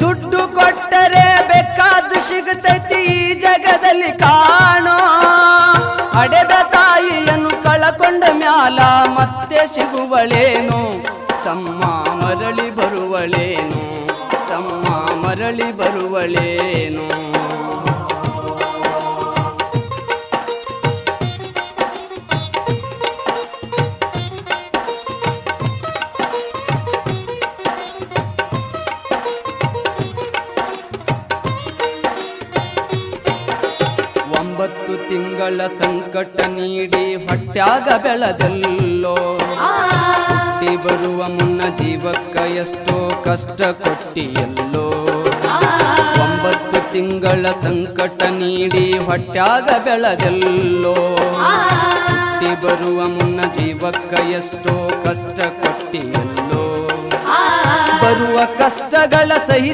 ದುಡ್ಡು ಕೊಟ್ಟರೆ ಬೇಕಾದ್ದು ಸಿಗುತ್ತೈತಿ ಈ ಜಗದಲ್ಲಿ ಕಾಣೋ. ಹಡೆದ ತಾಯಿಯನ್ನು ಕಳಕೊಂಡ ಮ್ಯಾಲ ಮತ್ತೆ ಸಿಗುವಳೇನು, ತಮ್ಮ ಮರಳಿ ಬರುವಳೇನು, ತಮ್ಮ ಮರಳಿ ಬರುವಳೇನು. ಒಂಬತ್ತು ತಿಂಗಳ ಸಂಕಟ ನೀಡಿ ಹೊಟ್ಯಾಗ ಬೆಳೆದಲ್ಲೋ. ಹುಟ್ಟಿ ಬರುವ ಮುನ್ನ ಜೀವಕ್ಕ ಎಷ್ಟೋ ಕಷ್ಟ ಕೊಟ್ಟಿಯಲ್ಲೋ. 9 ತಿಂಗಳ ಸಂಕಟ ನೀಡಿ ಹೊಟ್ಯಾಗ ಬೆಳೆದಲ್ಲೋ. ಹುಟ್ಟಿ ಬರುವ ಮುನ್ನ ಜೀವಕ್ಕ ಎಷ್ಟೋ ಕಷ್ಟ ಕೊಟ್ಟಿಯಲ್ಲೋ. ಬರುವ ಕಷ್ಟಗಳ ಸಹಿಸಿ